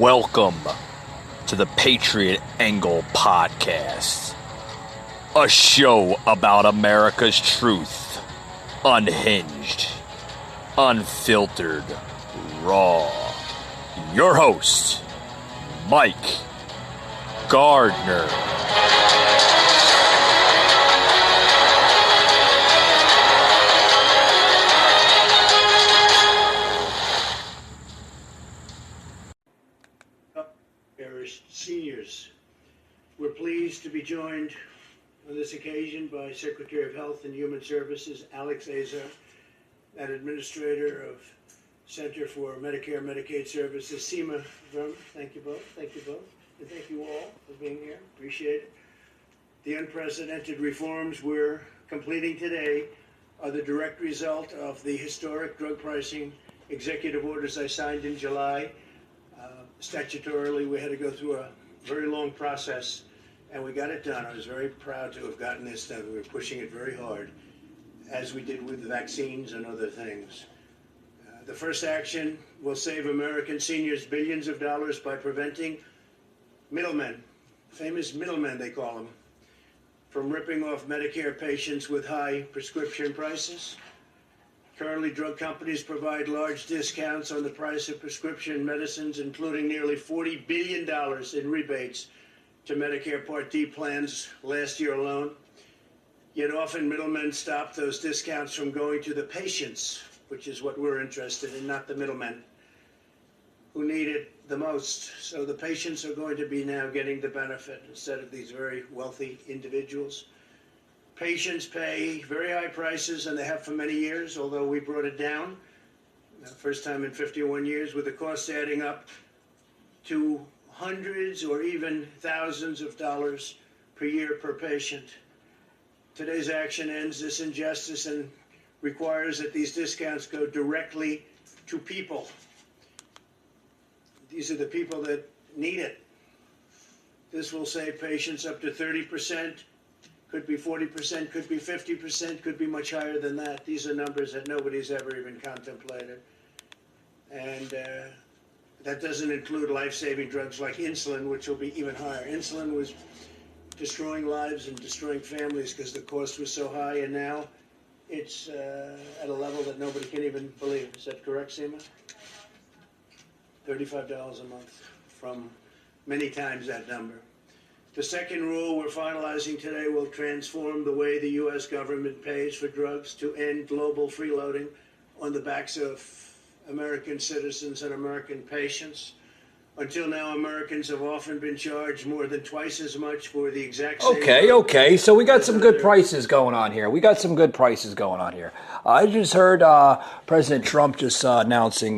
Welcome to the Patriot Angle Podcast, a show about America's truth, unhinged, unfiltered, raw. Your host, Mike Gardner. Seniors. We're pleased to be joined on this occasion by Secretary of Health and Human Services Alex Azar and Administrator of Center for Medicare and Medicaid Services Seema Verma. Thank you both. And thank you all for being here. Appreciate it. The unprecedented reforms we're completing today are the direct result of the historic drug pricing executive orders I signed in July. Statutorily, we had to go through a very long process, and we got it done. I was very proud to have gotten this done. We were pushing it very hard, as we did with the vaccines and other things. The first action will save American seniors billions of dollars by preventing middlemen, famous middlemen they call them, from ripping off Medicare patients with high prescription prices. Currently, drug companies provide large discounts on the price of prescription medicines, including nearly $40 billion in rebates to Medicare Part D plans last year alone. Yet often middlemen stop those discounts from going to the patients, which is what we're interested in, not the middlemen, who need it the most. So the patients are going to be now getting the benefit instead of these very wealthy individuals. Patients pay very high prices, and they have for many years, although we brought it down, first time in 51 years, with the costs adding up to hundreds or even thousands of dollars per year per patient. Today's action ends this injustice and requires that these discounts go directly to people. These are the people that need it. This will save patients up to 30%. Could be 40%, could be 50%, could be much higher than that. These are numbers that nobody's ever even contemplated. And that doesn't include life-saving drugs like insulin, which will be even higher. Insulin was destroying lives and destroying families because the cost was so high, and now it's at a level that nobody can even believe. Is that correct, Seema? $35 a month, from many times that number. The second rule we're finalizing today will transform the way the U.S. government pays for drugs to end global freeloading on the backs of American citizens and American patients. Until now, Americans have often been charged more than twice as much for the exact same... Okay. So we got some good prices going on here. I just heard President Trump just announcing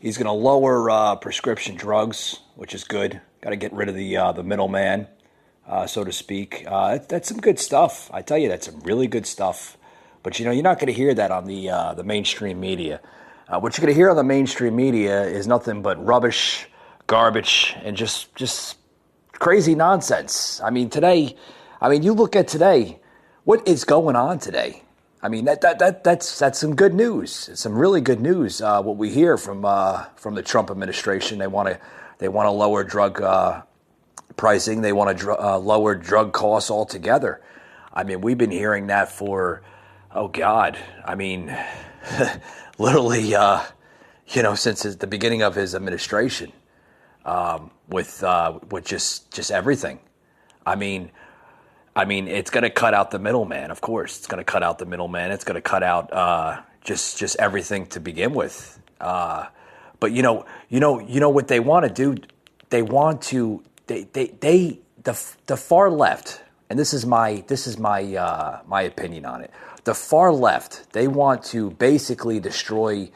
he's going to lower prescription drugs, which is good. Got to get rid of the middleman, so to speak. That's some good stuff. I tell you, that's some really good stuff. But, you're not going to hear that on the mainstream media. What you're going to hear on the mainstream media is nothing but rubbish, garbage, and just crazy nonsense. You look at today, what is going on today? That's some good news. It's some really good news. What we hear from the Trump administration, they want to lower drug pricing. They want to lower drug costs altogether. We've been hearing that for, literally, since the beginning of his administration, with just everything. It's going to cut out the middleman. Of course, it's going to cut out the middleman. It's going to cut out just everything to begin with. But you know what they want to do? They want to the far left, and this is my opinion on it. The far left, they want to basically destroy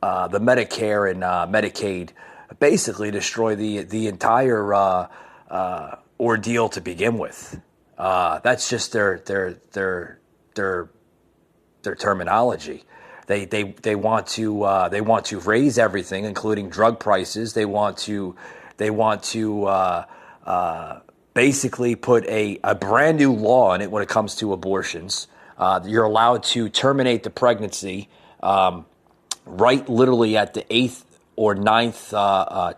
the Medicare and Medicaid, basically destroy the entire ordeal to begin with. That's just their terminology. They want to raise everything, including drug prices. They want to basically put a brand new law in it when it comes to abortions. You're allowed to terminate the pregnancy right literally at the 8th or ninth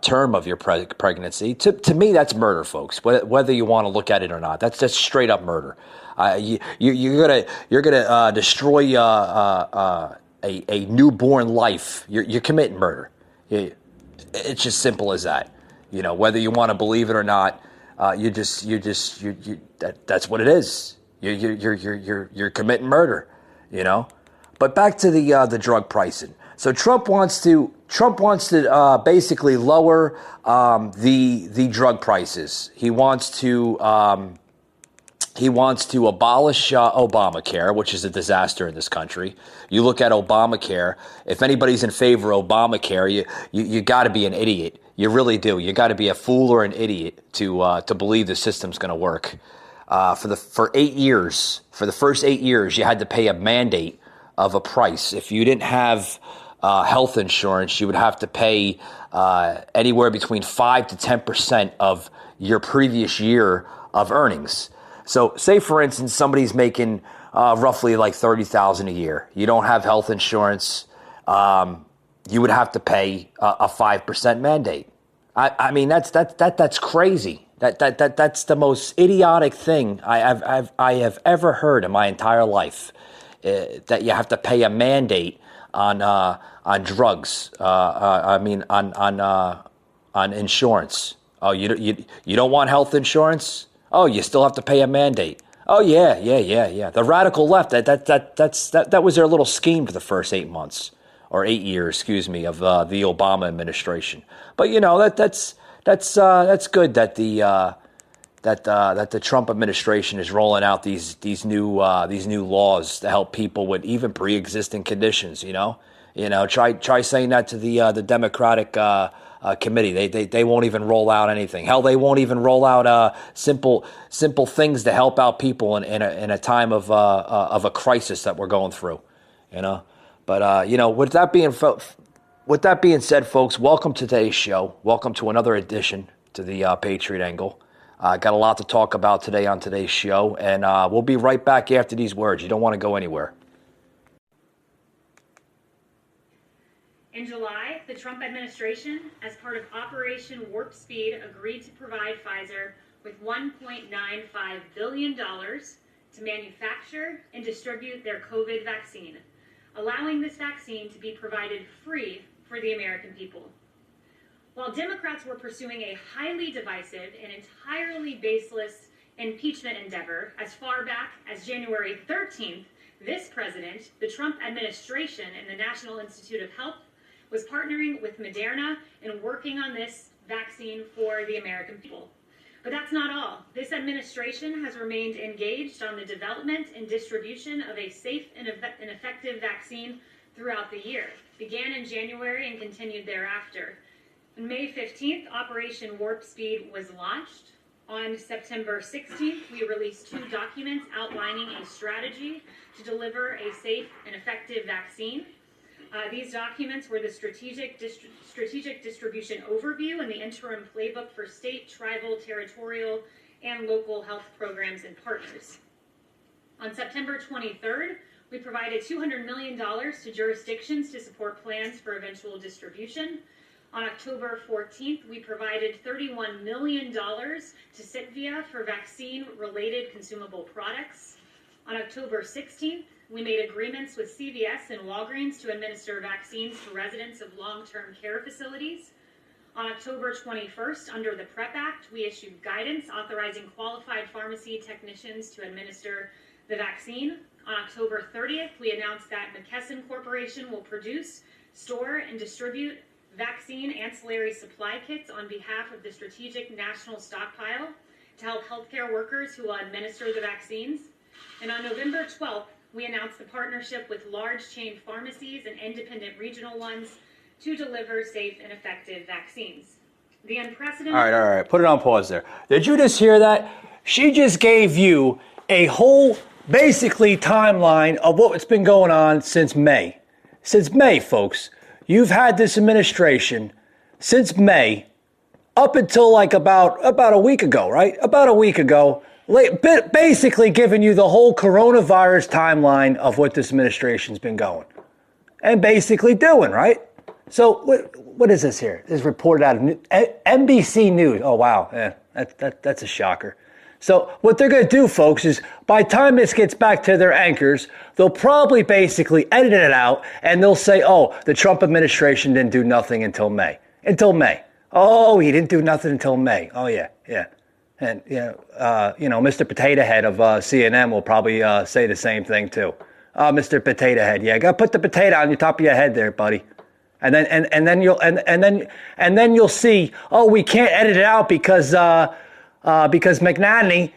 term of your pregnancy. To me, that's murder, folks. Whether you want to look at it or not, that's just straight up murder. You're gonna destroy a newborn life. You're committing murder. It's just simple as that. Whether you want to believe it or not, that's what it is. You're committing murder. But back to the drug pricing. So Trump wants to basically lower the drug prices. He wants to abolish Obamacare, which is a disaster in this country. You look at Obamacare. If anybody's in favor of Obamacare, you got to be an idiot. You really do. You got to be a fool or an idiot to believe the system's going to work. For 8 years, for the first 8 years, you had to pay a mandate of a price. If you didn't have health insurance, you would have to pay anywhere between 5 to 10% of your previous year of earnings. So say, for instance, somebody's making roughly like $30,000 a year. You don't have health insurance. You would have to pay a 5% mandate. I mean, that's crazy. That's the most idiotic thing I have ever heard in my entire life. That you have to pay a mandate on drugs. On insurance. Oh, you don't want health insurance? Oh, you still have to pay a mandate. Oh yeah. The radical left. That was their little scheme for the first 8 months or 8 years, excuse me, of the Obama administration. But that's good that the Trump administration is rolling out these new laws to help people with even pre-existing conditions. Try saying that to the Democratic committee. They won't even roll out anything. Hell, they won't even roll out simple things to help out people in a time of a crisis that we're going through. But with that being said, folks, welcome to today's show. Welcome to another edition to the Patriot Angle. Got a lot to talk about today on today's show, and we'll be right back after these words. You don't want to go anywhere. In July, the Trump administration, as part of Operation Warp Speed, agreed to provide Pfizer with $1.95 billion to manufacture and distribute their COVID vaccine, allowing this vaccine to be provided free for the American people. While Democrats were pursuing a highly divisive and entirely baseless impeachment endeavor as far back as January 13th, this president, the Trump administration, and the National Institute of Health was partnering with Moderna and working on this vaccine for the American people. But that's not all. This administration has remained engaged on the development and distribution of a safe and effective vaccine throughout the year. Began in January and continued thereafter. On May 15th, Operation Warp Speed was launched. On September 16th, we released 2 documents outlining a strategy to deliver a safe and effective vaccine. These documents were the strategic distribution overview and the interim playbook for state, tribal, territorial, and local health programs and partners. On September 23rd, we provided $200 million to jurisdictions to support plans for eventual distribution. On October 14th, we provided $31 million to Sitvia for vaccine-related consumable products. On October 16th, we made agreements with CVS and Walgreens to administer vaccines to residents of long-term care facilities. On October 21st, under the PrEP Act, we issued guidance authorizing qualified pharmacy technicians to administer the vaccine. On October 30th, we announced that McKesson Corporation will produce, store, and distribute vaccine ancillary supply kits on behalf of the Strategic National Stockpile to help healthcare workers who will administer the vaccines. And on November 12th, we announced the partnership with large chain pharmacies and independent regional ones to deliver safe and effective vaccines. The unprecedented... All right. Put it on pause there. Did you just hear that? She just gave you a whole, basically, timeline of what's been going on since May. Since May, folks. You've had this administration since May up until like about a week ago, right? About a week ago. Basically giving you the whole coronavirus timeline of what this administration's been going and basically doing, right? So what is this here? This is reported out of NBC News. Oh, wow. Yeah, that's a shocker. So what they're going to do, folks, is by the time this gets back to their anchors, they'll probably basically edit it out and they'll say, oh, the Trump administration didn't do nothing until May. Until May. Oh, he didn't do nothing until May. Oh, yeah. And, Mr. Potato Head of CNN will probably say the same thing, too. Mr. Potato Head. Yeah, got to put the potato on the top of your head there, buddy. And then you'll see. Oh, we can't edit it out because McNanny,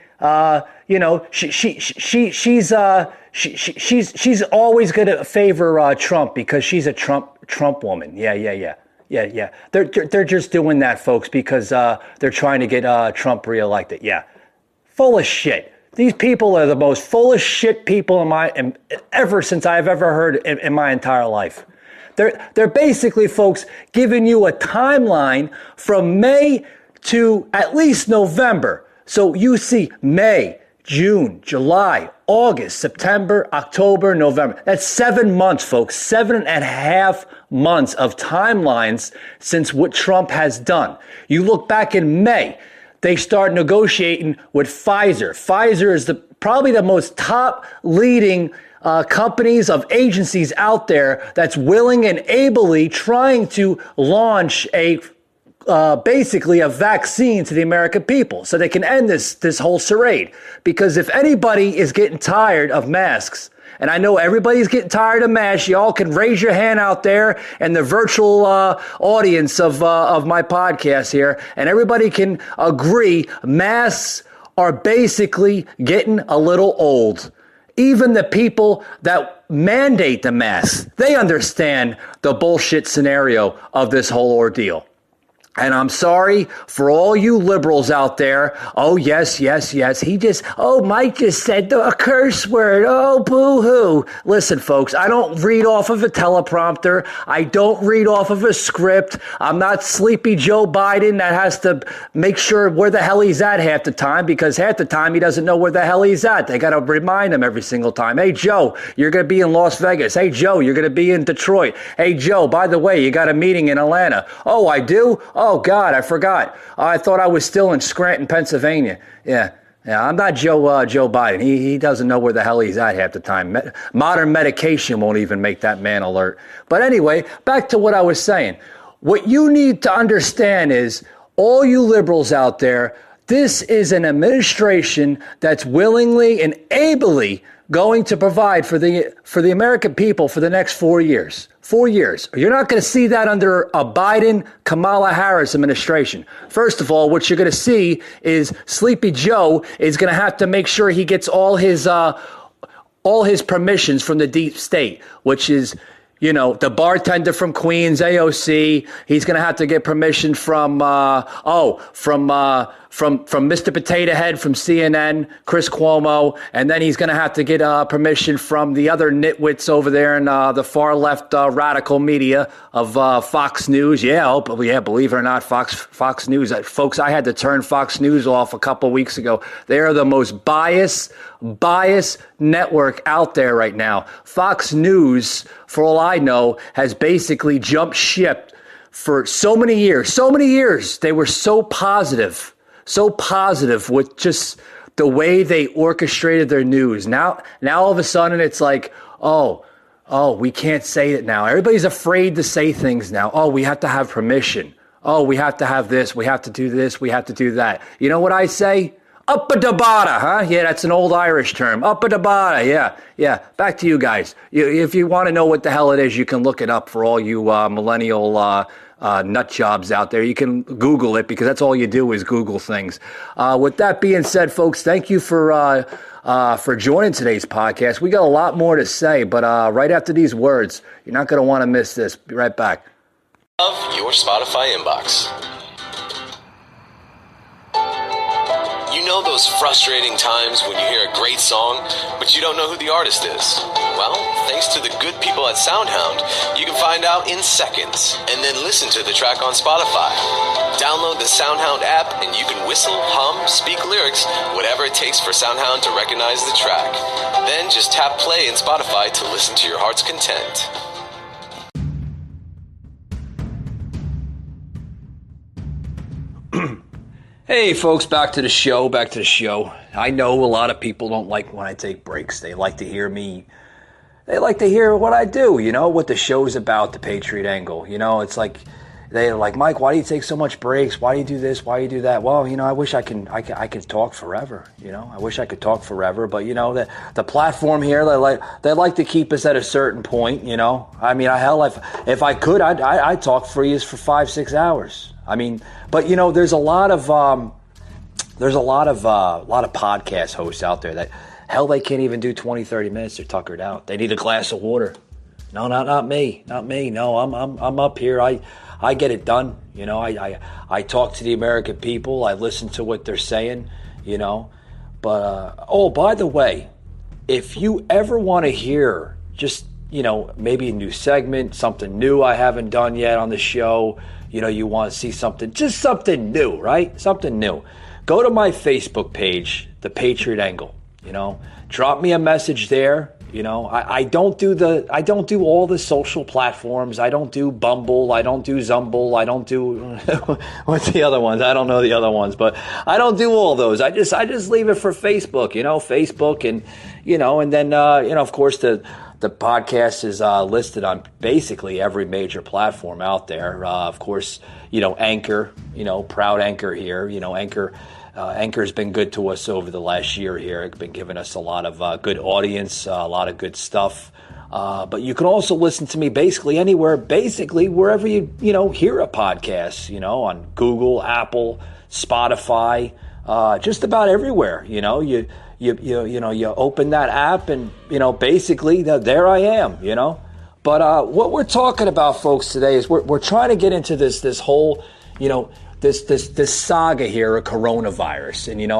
she's always going to favor Trump because she's a Trump woman. Yeah. They're just doing that, folks, because they're trying to get Trump reelected. Yeah, full of shit. These people are the most full of shit people ever since I've ever heard in my entire life. They're basically, folks, giving you a timeline from May to at least November. So you see May, June, July, August, September, October, November. That's 7 months, folks. 7.5 months of timelines since what Trump has done. You look back in May, they start negotiating with Pfizer. Pfizer is probably the most top leading companies of agencies out there that's willing and ably trying to launch basically a vaccine to the American people so they can end this whole charade. Because if anybody is getting tired of masks, and I know everybody's getting tired of masks, y'all can raise your hand out there and the virtual audience of my podcast here, and everybody can agree masks are basically getting a little old. Even the people that mandate the masks, they understand the bullshit scenario of this whole ordeal. And I'm sorry for all you liberals out there. Oh, yes. Mike just said a curse word. Oh, boo-hoo. Listen, folks, I don't read off of a teleprompter. I don't read off of a script. I'm not sleepy Joe Biden that has to make sure where the hell he's at half the time, because half the time he doesn't know where the hell he's at. They got to remind him every single time. Hey, Joe, you're going to be in Las Vegas. Hey, Joe, you're going to be in Detroit. Hey, Joe, by the way, you got a meeting in Atlanta. Oh, I do? Oh, God, I forgot. I thought I was still in Scranton, Pennsylvania. Yeah, I'm not Joe Biden. He doesn't know where the hell he's at half the time. Modern medication won't even make that man alert. But anyway, back to what I was saying. What you need to understand is, all you liberals out there, this is an administration that's willingly and ably going to provide for the American people for the next 4 years. 4 years. You're not going to see that under a Biden-Kamala Harris administration. First of all, what you're going to see is Sleepy Joe is going to have to make sure he gets all his permissions from the deep state, which is, the bartender from Queens, AOC. He's going to have to get permission from Mr. Potato Head from CNN, Chris Cuomo, and then he's going to have to get permission from the other nitwits over there in the far left radical media of Fox News. Yeah, believe it or not, Fox News. Folks, I had to turn Fox News off a couple weeks ago. They are the most biased network out there right now. Fox News, for all I know, has basically jumped ship for so many years. So many years. They were so positive with just the way they orchestrated their news. Now all of a sudden it's like, oh, we can't say it now. Everybody's afraid to say things now. Oh, we have to have permission. Oh, we have to have this. We have to do this. We have to do that. You know what I say? Up a da bada, huh? Yeah, that's an old Irish term. Up a da bada, yeah. Back to you guys. If you want to know what the hell it is, you can look it up for all you millennial nut jobs out there. You can Google it, because that's all you do is Google things. With that being said, folks, thank you for joining today's podcast. We got a lot more to say, but right after these words, you're not going to want to miss this. Be right back. Of your Spotify inbox. You know those frustrating times when you hear a great song, but you don't know who the artist is? Well, thanks to the good people at SoundHound, you can find out in seconds and then listen to the track on Spotify. Download the SoundHound app and you can whistle, hum, speak lyrics, whatever it takes for SoundHound to recognize the track. Then just tap play in Spotify to listen to your heart's content. Hey, folks, back to the show. I know a lot of people don't like when I take breaks. They like to hear what I do, what the show's about, the Patriot Angle. It's like, they're like, Mike, why do you take so much breaks? Why do you do this? Why do you do that? Well, I wish I could talk forever. I wish I could talk forever. But the platform here, they like to keep us at a certain point. I mean, if I could, I'd talk for you for 5-6 hours. I mean, but there's a lot of podcast hosts out there that hell they can't even do 20-30 minutes. They're tuckered out. They need a glass of water. No, not me. No, I'm up here. I get it done. I talk to the American people. I listen to what they're saying. But by the way, if you ever want to hear just maybe a new segment, something new I haven't done yet on the show. You want to see something new, right? Something new. Go to my Facebook page, The Patriot Angle. Drop me a message there. I don't do all the social platforms. I don't do Bumble. I don't do Zumble. I don't do what's the other ones? I don't know the other ones, but I don't do all those. I just leave it for Facebook. Facebook, and then of course the podcast is listed on basically every major platform out there. Of course, Anchor, proud Anchor here. Anchor's been good to us over the last year here. It's been giving us a lot of good audience, a lot of good stuff. But you can also listen to me basically anywhere, wherever you hear a podcast, on Google, Apple, Spotify, just about everywhere. You open that app and, basically there I am, But what we're talking about, folks, today is we're trying to get into this whole, this saga here of coronavirus and,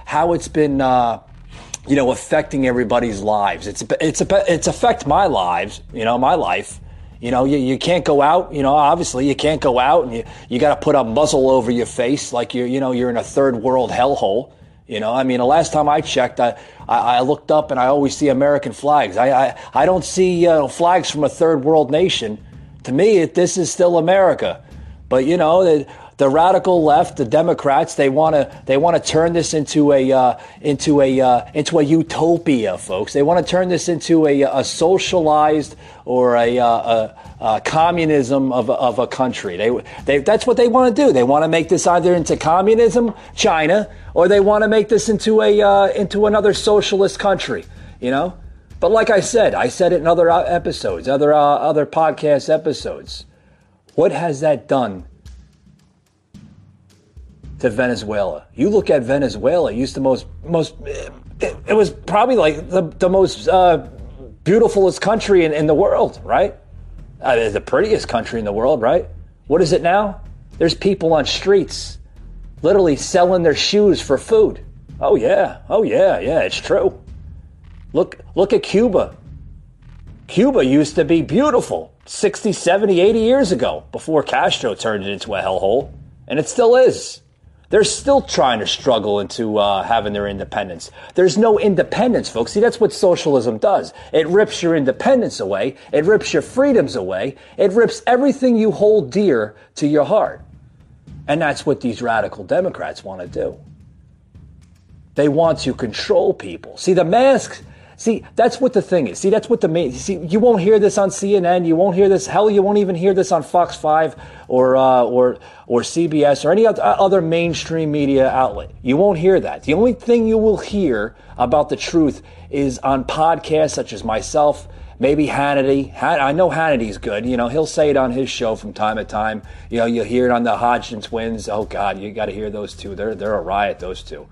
how it's been, affecting everybody's lives. It's affect my lives, my life. You can't go out, obviously you can't go out and you got to put a muzzle over your face like you're in a third world hellhole. I mean, the last time I checked, I looked up and I always see American flags. I don't see flags from a third world nation. To me, this is still America. But the radical left, the Democrats, they want to turn this into a utopia, folks. They want to turn this into a socialized or a communism of a country. That's what they want to do. They want to make this either into communism, China, or they want to make this into another socialist country. But like I said it in other episodes, other podcast episodes. What has that done to Venezuela? You look at Venezuela, it was probably like the most beautifulest country in the world, right? The prettiest country in the world, right? What is it now? There's people on streets literally selling their shoes for food. Oh yeah, it's true. Look at Cuba. Cuba used to be beautiful 60, 70, 80 years ago before Castro turned it into a hellhole, and it still is. They're still trying to struggle into having their independence. There's no independence, folks. See, that's what socialism does. It rips your independence away. It rips your freedoms away. It rips everything you hold dear to your heart. And that's what these radical Democrats want to do. They want to control people. See, the masks, that's what the thing is. See, that's what you won't hear this on CNN. You won't hear this. Hell, you won't even hear this on Fox 5 or CBS or any other mainstream media outlet. You won't hear that. The only thing you will hear about the truth is on podcasts such as myself, maybe Hannity. I know Hannity's good. He'll say it on his show from time to time. You'll hear it on the Hodgson twins. Oh God, you got to hear those two. They're a riot, those two.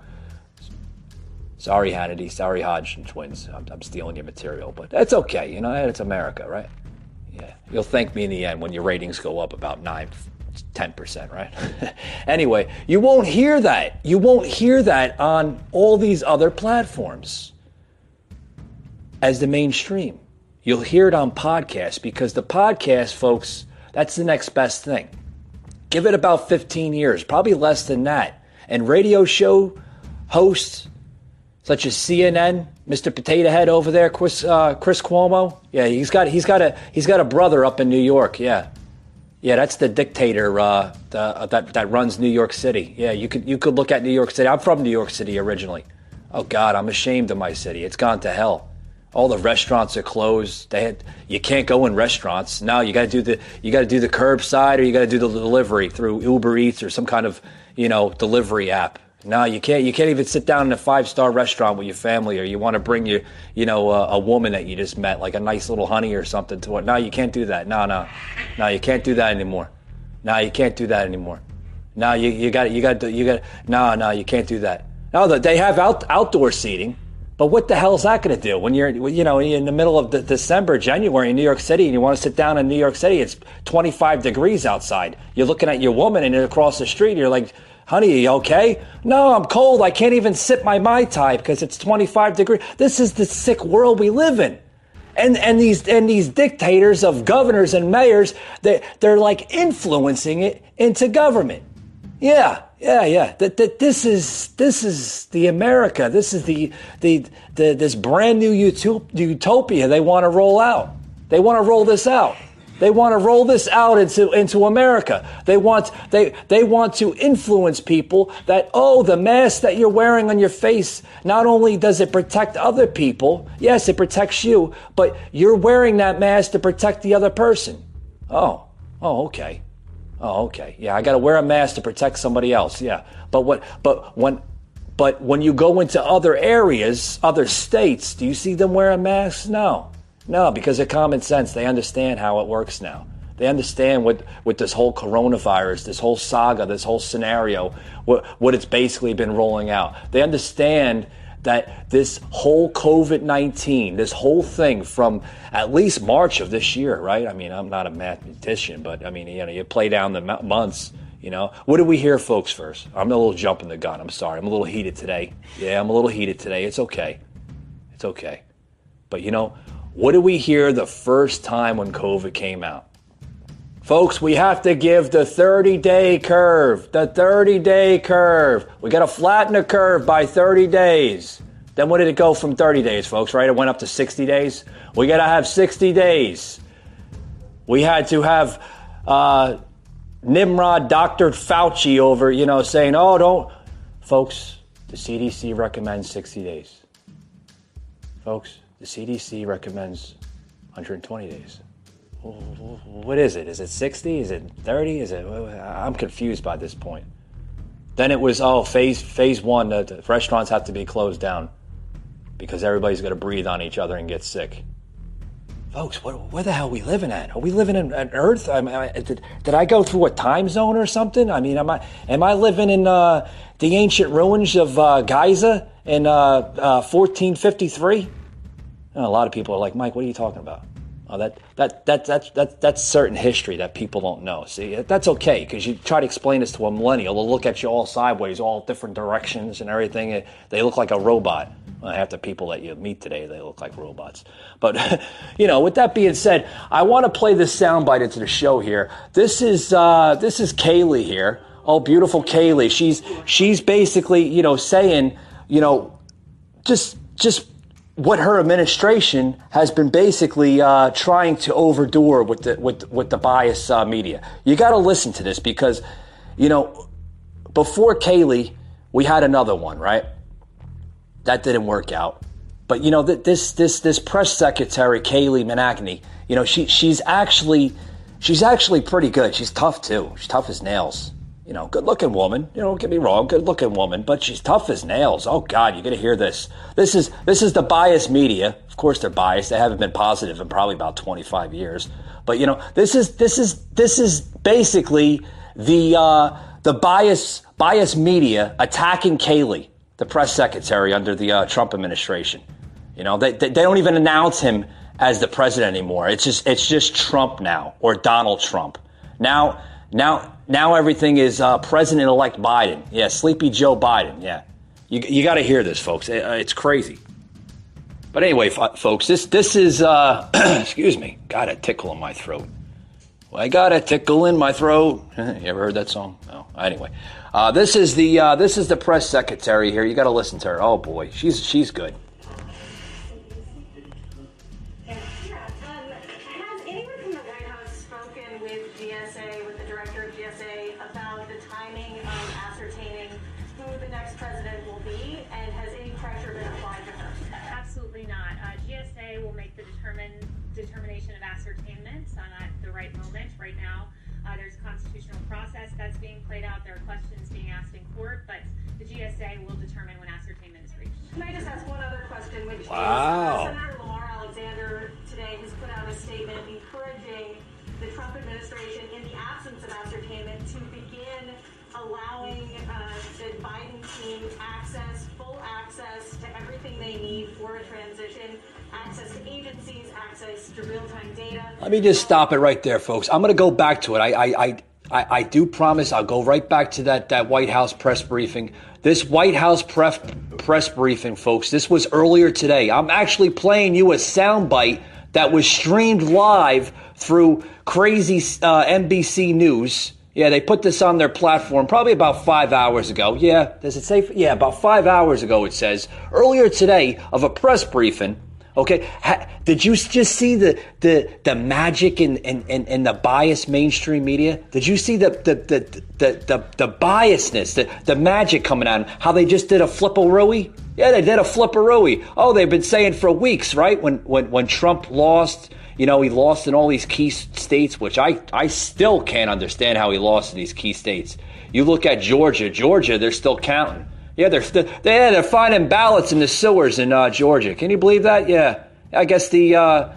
Sorry, Hannity. Sorry, Hodgson twins. I'm stealing your material, but that's okay. It's America, right? Yeah. You'll thank me in the end when your ratings go up about 10%, right? Anyway, you won't hear that. You won't hear that on all these other platforms as the mainstream. You'll hear it on podcasts because the podcast, folks, that's the next best thing. Give it about 15 years, probably less than that. And radio show hosts such as CNN, Mr. Potato Head over there, Chris Cuomo. Yeah, he's got a brother up in New York. Yeah, Yeah, that's the dictator that runs New York City. Yeah, you could look at New York City. I'm from New York City originally. Oh God, I'm ashamed of my city. It's gone to hell. All the restaurants are closed. You can't go in restaurants now. You got to do the curbside, or you got to do the delivery through Uber Eats or some kind of delivery app. No, you can't. You can't even sit down in a 5-star restaurant with your family, or you want to bring a woman that you just met, like a nice little honey or something to it. No, you can't do that. No, you can't do that anymore. No, you can't do that anymore. No, you got. No, you can't do that. No, they have outdoor seating, but what the hell is that going to do when you're in the middle of December, January in New York City, and you want to sit down in New York City? It's 25 degrees outside. You're looking at your woman, and you're across the street, and you're like, honey, are you okay? No, I'm cold. I can't even sip my Mai Tai because it's 25 degrees. This is the sick world we live in. And these dictators of governors and mayors, they're like influencing it into government. Yeah. This is the America. This is this brand new utopia they want to roll out. They want to roll this out. They want to roll this out into America. They want to influence people that, the mask that you're wearing on your face, not only does it protect other people, yes, it protects you, but you're wearing that mask to protect the other person. Okay. Yeah, I got to wear a mask to protect somebody else. Yeah. But when you go into other areas, other states, do you see them wearing masks? No, because of common sense. They understand how it works now. They understand what this whole coronavirus, this whole saga, this whole scenario, what it's basically been rolling out. They understand that this whole COVID-19, this whole thing from at least March of this year, right? I mean, I'm not a mathematician, but I mean, you play down the months, What did we hear, folks, first? I'm a little jumping the gun. I'm sorry. I'm a little heated today. Yeah, I'm a little heated today. It's okay. But what did we hear the first time when COVID came out? Folks, we have to give the 30-day curve. The 30-day curve. We got to flatten the curve by 30 days. Then what did it go from 30 days, folks, right? It went up to 60 days. We got to have 60 days. We had to have Nimrod, Dr. Fauci over, saying, don't. Folks, the CDC recommends 60 days. Folks, the CDC recommends 120 days. What is it? Is it 60? Is it 30? I'm confused by this point. Then it was, phase one, the restaurants have to be closed down because everybody's going to breathe on each other and get sick. Folks, where the hell are we living at? Are we living in an Earth? Did I go through a time zone or something? I mean, am I living in the ancient ruins of Giza in 1453? A lot of people are like, Mike, what are you talking about? Oh, that's certain history that people don't know. See, that's okay, because you try to explain this to a millennial, they'll look at you all sideways, all different directions and everything. They look like a robot. Well, half the people that you meet today, they look like robots. But, with that being said, I want to play this soundbite into the show here. This is Kaylee here. Oh, beautiful Kaylee. She's basically, saying, just what her administration has been basically trying to overdo with the bias media. You got to listen to this because, before Kaylee, we had another one, right? That didn't work out. But this press secretary Kaylee Managany, she's actually pretty good. She's tough too. She's tough as nails. Good looking woman. Don't get me wrong, good looking woman, but she's tough as nails. Oh God, you're gonna hear this. This is the biased media. Of course they're biased. They haven't been positive in probably about 25 years. But this is basically the biased media attacking Kaylee, the press secretary under the Trump administration. They don't even announce him as the president anymore. It's just Trump now, or Donald Trump. Now everything is President-elect Biden. Yeah, Sleepy Joe Biden. Yeah, you got to hear this, folks. It's crazy. But anyway, folks, this is excuse me. Got a tickle in my throat. Well, I got a tickle in my throat. You ever heard that song? No. Anyway, this is the press secretary here. You got to listen to her. Oh boy, she's good. Has anyone from the White House spoken with GSA, with the director of GSA, about the timing of ascertaining who the next president will be, and has any pressure been applied to her? Absolutely not. GSA will make the determination of ascertainment at the right moment. Right now, there's a constitutional process that's being played out. There are questions being asked in court, but the GSA will determine when ascertainment is reached. Can I just ask one other question, which is Senator Lamar Alexander today has put out a statement encouraging the Trump administration, in the absence of ascertainment, to begin allowing the Biden team full access to everything they need for a transition, access to agencies, access to real-time data. Let me just stop it right there, folks. I'm going to go back to it. I do promise I'll go right back to that White House press briefing. This White House press briefing, folks, this was earlier today. I'm actually playing you a soundbite that was streamed live through crazy NBC News. Yeah, they put this on their platform probably about 5 hours ago. Yeah, does it say? Yeah, about 5 hours ago, it says. Earlier today of a press briefing. Okay, did you just see the magic in the biased mainstream media? Did you see the biasness, the magic coming out? How they just did a flipperooey? Yeah, they did a flipperooey. Oh, they've been saying for weeks, right? When Trump lost, he lost in all these key states, which I still can't understand how he lost in these key states. You look at Georgia, they're still counting. Yeah, they're finding ballots in the sewers in Georgia. Can you believe that? Yeah, I guess the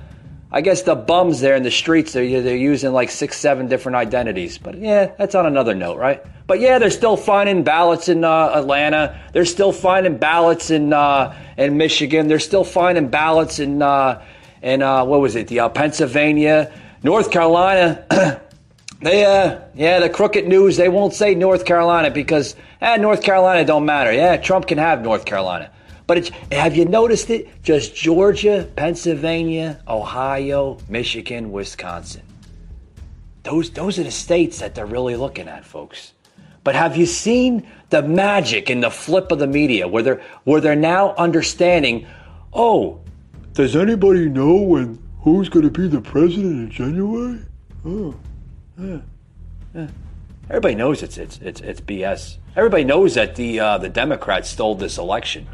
bums there in the streets they're using like 6-7 different identities. But yeah, that's on another note, right? But yeah, they're still finding ballots in Atlanta. They're still finding ballots in Michigan. They're still finding ballots in what was it? Pennsylvania, North Carolina. The crooked news, they won't say North Carolina because North Carolina don't matter. Yeah, Trump can have North Carolina. But have you noticed it? Just Georgia, Pennsylvania, Ohio, Michigan, Wisconsin. Those are the states that they're really looking at, folks. But have you seen the magic in the flip of the media where they're now understanding, oh, does anybody know who's going to be the president in January? Oh. Everybody knows it's BS. Everybody knows that the Democrats stole this election.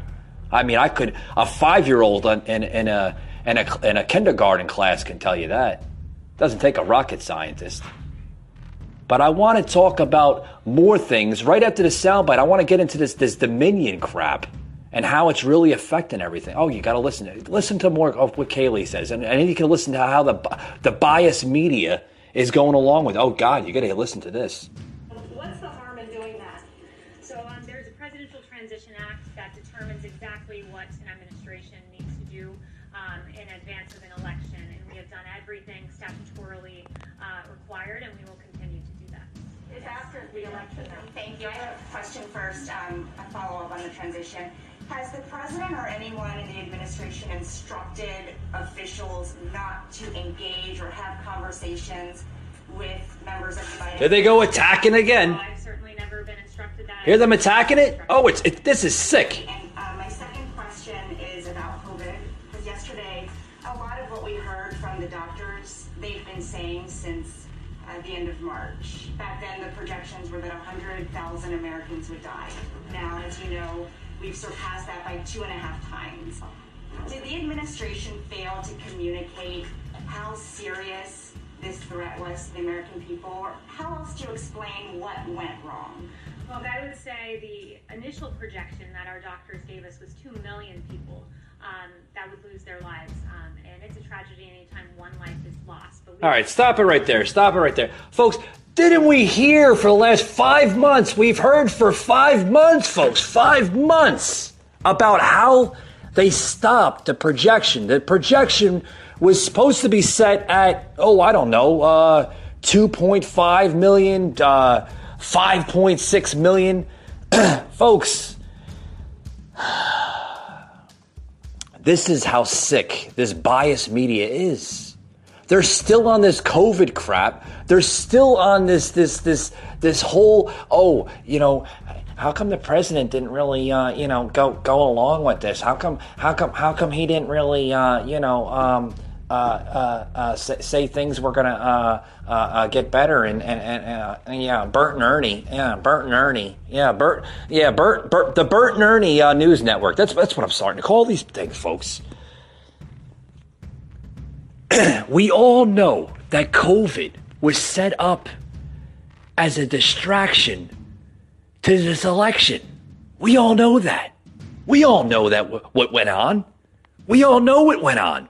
I mean, a 5-year-old in a kindergarten class can tell you that. It doesn't take a rocket scientist. But I want to talk about more things right after the soundbite. I want to get into this Dominion crap and how it's really affecting everything. Oh, you got to listen to more of what Kaylee says, and you can listen to how the biased media is going along with, oh, God, you got to listen to this. What's the harm in doing that? So there's a Presidential Transition Act that determines exactly what an administration needs to do in advance of an election. And we have done everything statutorily required, and we will continue to do that. It's after the election, though. Thank you. I have a question first, a follow-up on the transition. Has the president or anyone in the administration instructed officials not to engage or have conversations with members of the Biden? Here they go attacking again. I've certainly never been instructed that. Hear them attacking it? Oh, this is sick. And my second question is about COVID. Because yesterday, a lot of what we heard from the doctors, they've been saying since the end of March. Back then, the projections were that 100,000 Americans would die. Now, as you know, we've surpassed that by 2.5 times. Did the administration fail to communicate how serious this threat was to the American people? Or how else do you explain what went wrong? Well, I would say the initial projection that our doctors gave us was 2 million people that would lose their lives. And it's a tragedy anytime one life is lost. But all right, stop it right there. Folks, didn't we hear for the last 5 months? We've heard for 5 months, folks, 5 months about how they stopped the projection. The projection was supposed to be set at, 2.5 million, 5.6 million. Folks, this is how sick this biased media is. They're still on this COVID crap. They're still on this whole, how come the president didn't really, go along with this? How come he didn't really, say things were going to get better, and yeah, Bert and Ernie, the Bert and Ernie news network. That's what I'm starting to call these things, folks. We all know that COVID was set up as a distraction to this election. We all know that. We all know that what went on. We all know what went on.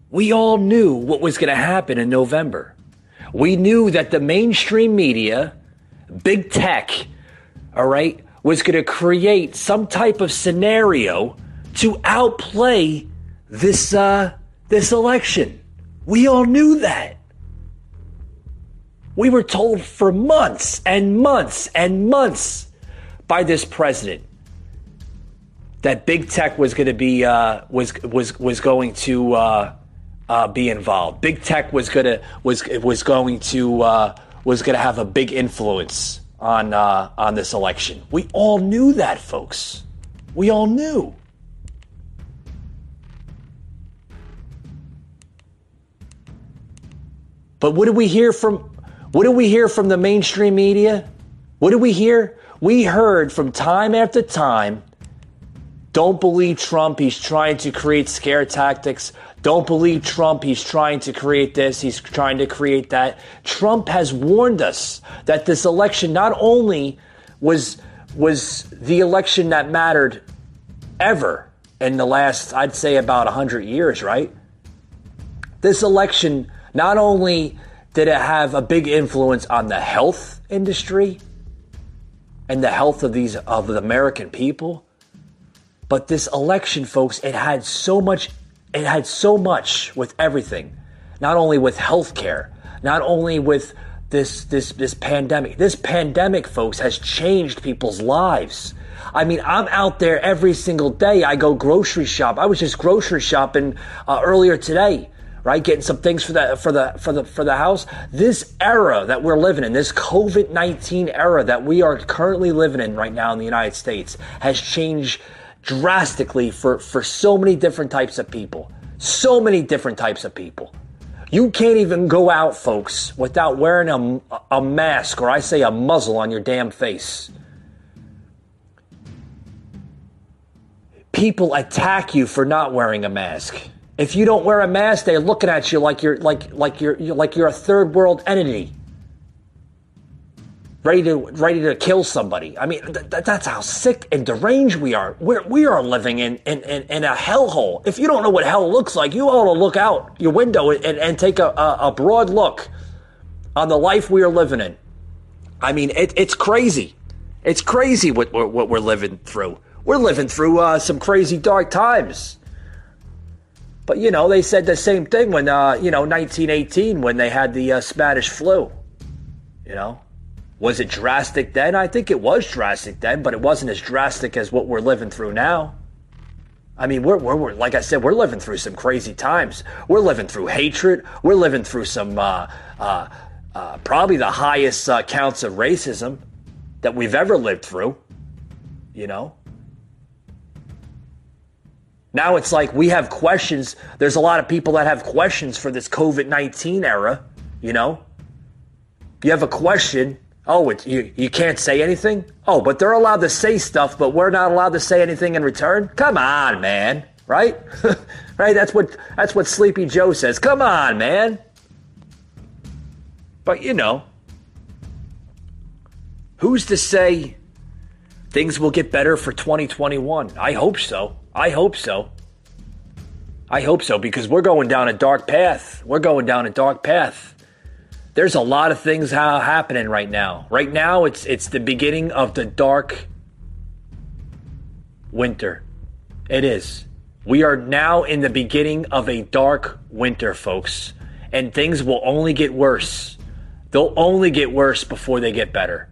We all knew what was going to happen in November. We knew that the mainstream media, big tech, all right, was going to create some type of scenario to outplay this election. We all knew that. We were told for months and months and months by this president that big tech was going to be was going to be involved. Big tech was going to have a big influence on this election. We all knew that, folks. We all knew. But what did we hear from the mainstream media? What did we hear? We heard from time after time, don't believe Trump, he's trying to create scare tactics. Don't believe Trump, he's trying to create this, he's trying to create that. Trump has warned us that this election not only was the election that mattered ever in the last, I'd say, about 100 years, right? This election, not only did it have a big influence on the health industry and the health of the American people, but this election, folks, it had so much with everything. Not only with healthcare, not only with this pandemic. This pandemic, folks, has changed people's lives. I mean, I'm out there every single day. I go grocery shop. I was just grocery shopping earlier today, right? Getting some things for the house. This era that we're living in, this COVID-19 era that we are currently living in right now in the United States, has changed drastically for so many different types of people. So many different types of people. You can't even go out, folks, without wearing a mask, or I say a muzzle on your damn face. People attack you for not wearing a mask. If you don't wear a mask, they're looking at you like you're a third world entity, ready to kill somebody. I mean, that's how sick and deranged we are. We are living in a hellhole. If you don't know what hell looks like, you ought to look out your window and take a broad look on the life we are living in. I mean, it's crazy. It's crazy what we're living through. We're living through some crazy dark times. But, you know, they said the same thing when, 1918, when they had the Spanish flu, you know. Was it drastic then? I think it was drastic then, but it wasn't as drastic as what we're living through now. I mean, we're like I said, we're living through some crazy times. We're living through hatred. We're living through some probably the highest counts of racism that we've ever lived through, you know. Now it's like we have questions. There's a lot of people that have questions for this COVID-19 era, you know. You have a question. Oh, you can't say anything? Oh, but they're allowed to say stuff, but we're not allowed to say anything in return? Come on, man. Right? Right? That's what Sleepy Joe says. Come on, man. But, you know, who's to say things will get better for 2021? I hope so. I hope so. I hope so, because we're going down a dark path. We're going down a dark path. There's a lot of things happening right now. Right now, it's the beginning of the dark winter. It is. We are now in the beginning of a dark winter, folks. And things will only get worse. They'll only get worse before they get better.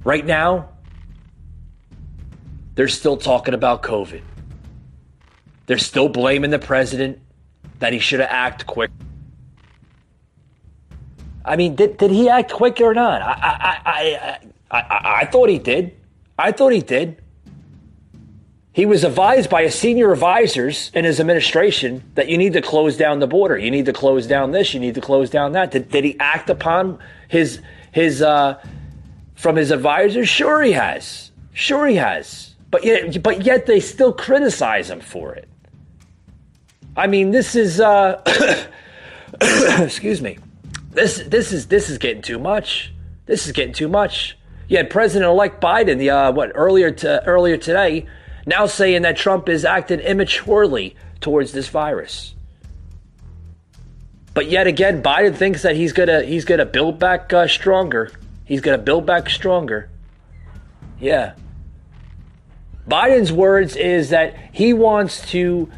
Right now, they're still talking about COVID. They're still blaming the president that he should have acted quick. I mean, did he act quick or not? I thought he did. I thought he did. He was advised by his senior advisors in his administration that you need to close down the border. You need to close down this. You need to close down that. Did he act upon his from his advisors? Sure he has. Sure he has. But yet they still criticize him for it. I mean, this is excuse me. This is getting too much. This is getting too much. You had President-elect Biden earlier today, now saying that Trump is acting immaturely towards this virus. But yet again, Biden thinks that he's gonna build back stronger. He's gonna build back stronger. Yeah. Biden's words is that he wants to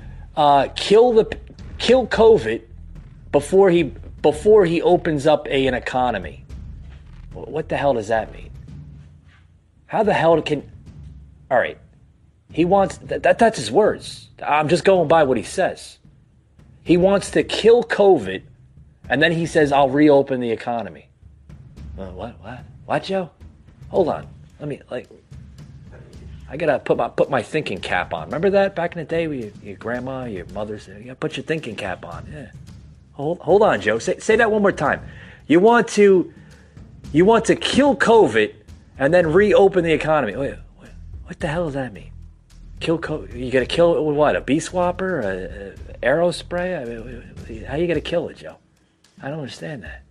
kill COVID before he opens up an economy. What the hell does that mean? How the hell can? All right. He wants that's his words. I'm just going by what he says. He wants to kill COVID, and then he says, "I'll reopen the economy." What, Joe? Hold on. Let me I gotta put my thinking cap on. Remember that back in the day, where your grandma, your mother said, "You gotta put your thinking cap on." Yeah. Hold on, Joe. Say that one more time. You want to kill COVID and then reopen the economy. Wait, what the hell does that mean? Kill COVID? You gonna kill it with what? A bee swapper? A arrow spray? I mean, how you gonna kill it, Joe? I don't understand that.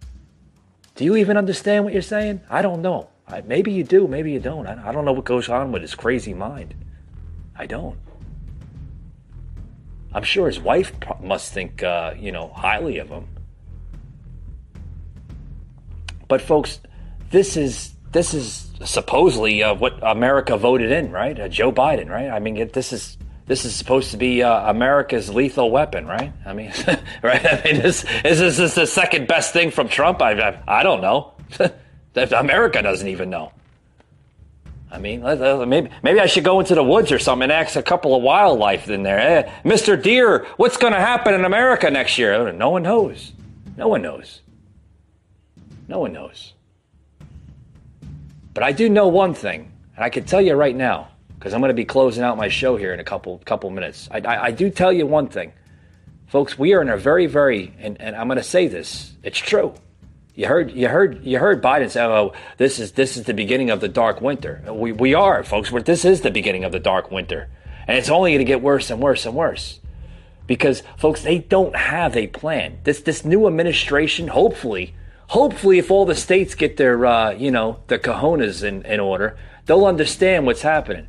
Do you even understand what you're saying? I don't know. Maybe you do, maybe you don't. I don't know what goes on with his crazy mind. I don't. I'm sure his wife must think, highly of him. But folks, this is supposedly what America voted in, right? Joe Biden, right? I mean, this is supposed to be America's lethal weapon, right? I mean, right? I mean, is this the second best thing from Trump? I don't know. America doesn't even know. I mean, maybe I should go into the woods or something and ask a couple of wildlife in there. Hey, Mr. Deer, what's going to happen in America next year? No one knows. No one knows. No one knows. But I do know one thing, and I can tell you right now, because I'm going to be closing out my show here in a couple minutes. I do tell you one thing, folks. We are in a very, very, and I'm going to say this. It's true. You heard Biden say, "Oh, this is the beginning of the dark winter." We are, folks. This is the beginning of the dark winter, and it's only going to get worse and worse and worse, because folks, they don't have a plan. This new administration, hopefully, if all the states get their their cojones in order, they'll understand what's happening,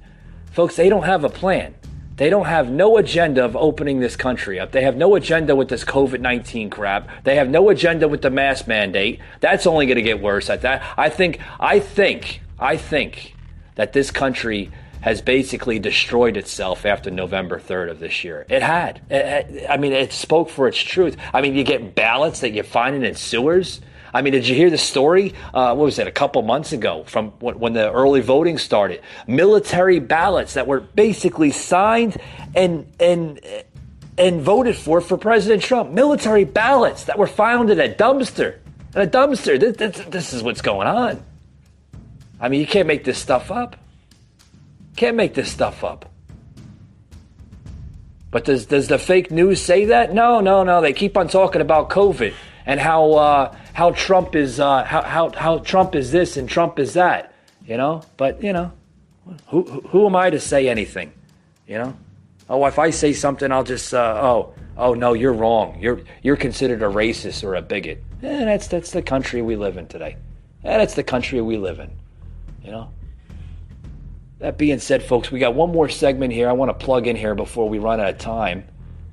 folks. They don't have a plan. They don't have no agenda of opening this country up. They have no agenda with this COVID-19 crap. They have no agenda with the mask mandate. That's only going to get worse at that. I think that this country has basically destroyed itself after November 3rd of this year. It had. It spoke for its truth. I mean, you get ballots that you're finding in sewers. I mean, did you hear the story? What was it, a couple months ago from when the early voting started? Military ballots that were basically signed and voted for President Trump. Military ballots that were found in a dumpster. This is what's going on. I mean, you can't make this stuff up. Can't make this stuff up. But does the fake news say that? No. They keep on talking about COVID and how Trump is how Trump is this and Trump is that, But who am I to say anything, Oh, if I say something, I'll just oh no, you're wrong. You're considered a racist or a bigot. That's the country we live in today. That's the country we live in, That being said, folks, we got one more segment here I want to plug in here before we run out of time,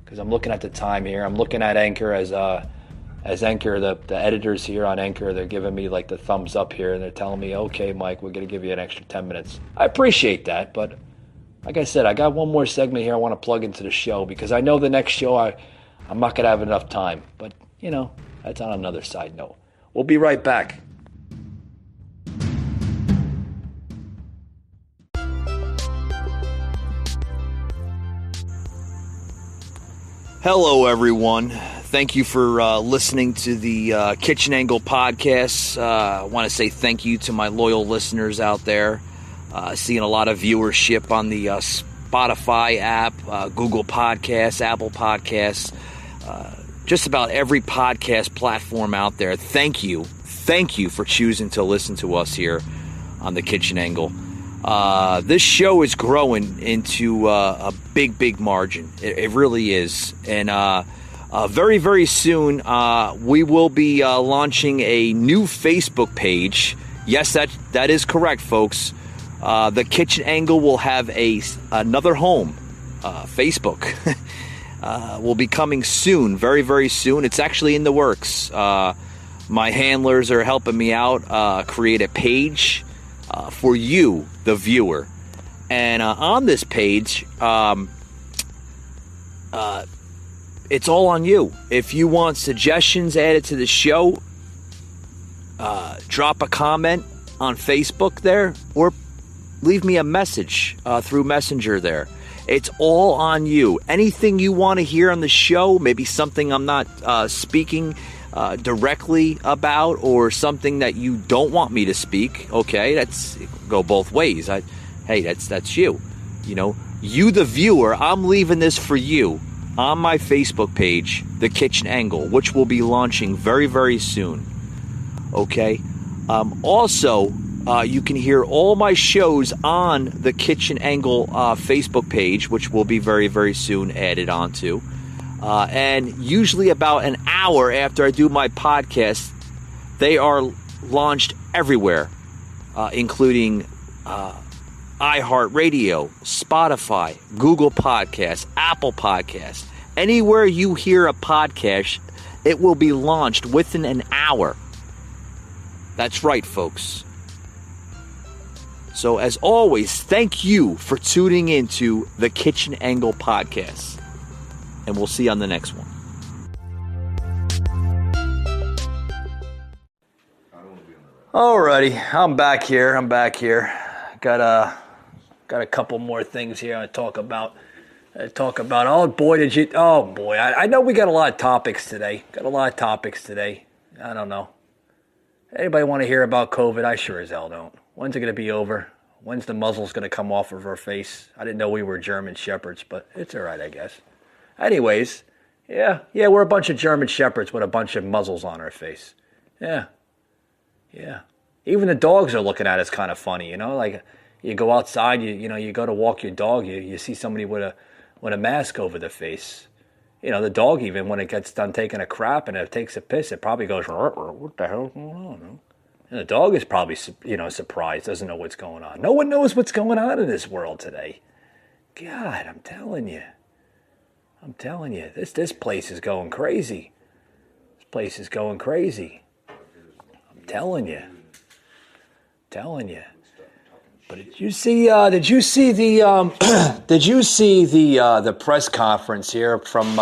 because I'm looking at the time here. I'm looking at Anchor as Anchor, the editors here on Anchor, they're giving me like the thumbs up here, and they're telling me, "Okay, Mike, we're going to give you an extra 10 minutes." I appreciate that, but like I said, I got one more segment here I want to plug into the show, because I know the next show I'm not going to have enough time. But, that's on another side note. We'll be right back. Hello, everyone. Thank you for listening to the Kitchen Angle podcast. I want to say thank you to my loyal listeners out there. Seeing a lot of viewership on the Spotify app, Google Podcasts, Apple Podcasts, just about every podcast platform out there. Thank you. Thank you for choosing to listen to us here on the Kitchen Angle. This show is growing into a big margin. It really is. And very, very soon, we will be launching a new Facebook page. Yes, that is correct, folks. The Kitchen Angle will have another home, Facebook. Will be coming soon, very, very soon. It's actually in the works. My handlers are helping me out create a page for you, the viewer. And on this page, it's all on you. If you want suggestions added to the show, drop a comment on Facebook there, or leave me a message through Messenger there. It's all on you. Anything you want to hear on the show, maybe something I'm not speaking directly about, or something that you don't want me to speak, okay, that's go both ways. Hey, that's you. You know, you the viewer, I'm leaving this for you on my Facebook page, The Kitchen Angle, which will be launching very, very soon. Okay? Also, you can hear all my shows on the Kitchen Angle Facebook page, which will be very, very soon added onto. And usually about an hour after I do my podcast, they are launched everywhere, including iHeartRadio, Spotify, Google Podcasts, Apple Podcasts. Anywhere you hear a podcast, it will be launched within an hour. That's right, folks. So, as always, thank you for tuning into the Kitchen Angle podcast. And we'll see you on the next one. Alrighty, I'm back here. Got a couple more things here I talk about. Oh boy, I know we got a lot of topics today. I don't know. Anybody want to hear about COVID? I sure as hell don't. When's it going to be over? When's the muzzles going to come off of our face? I didn't know we were German Shepherds, but it's all right, I guess. Anyways, yeah, we're a bunch of German Shepherds with a bunch of muzzles on our face. Yeah. Even the dogs are looking at us kind of funny, you know? Like, you go outside, you go to walk your dog, you see somebody with a mask over their face. You know, the dog, even when it gets done taking a crap and it takes a piss, it probably goes, what the hell's going on? And the dog is probably, surprised, doesn't know what's going on. No one knows what's going on in this world today. God, I'm telling you, this place is going crazy. I'm telling you. But did you see the press conference here from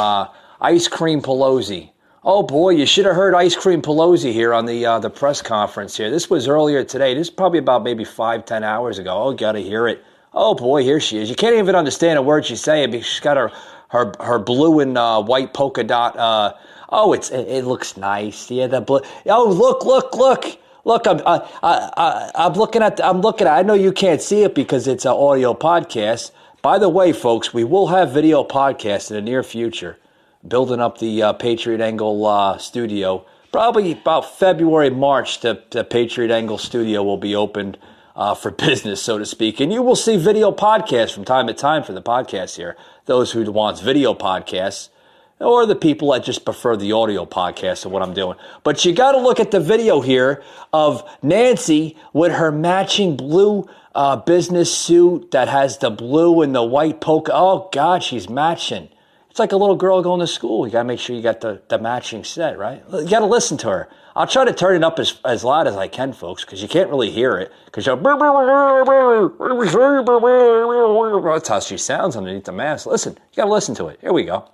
Ice Cream Pelosi? Oh boy, you should have heard Ice Cream Pelosi here on the press conference here. This was earlier today. This is probably about maybe 5-10 hours ago. Oh, gotta hear it. Oh boy, here she is. You can't even understand a word she's saying because she's got her blue and white polka dot. It looks nice. Yeah, the blue. Oh, look. Look, I'm looking at. I know you can't see it because it's an audio podcast. By the way, folks, we will have video podcasts in the near future. Building up the Patriot Angle studio. Probably about February, March, the Patriot Angle studio will be opened for business, so to speak. And you will see video podcasts from time to time for the podcast here. Those who want video podcasts, or the people that just prefer the audio podcast of what I'm doing. But you got to look at the video here of Nancy with her matching blue business suit that has the blue and the white polka. Oh, God, she's matching. It's like a little girl going to school. You got to make sure you got the matching set, right? You got to listen to her. I'll try to turn it up as loud as I can, folks, because you can't really hear it. Because that's how she sounds underneath the mask. Listen, you got to listen to it. Here we go.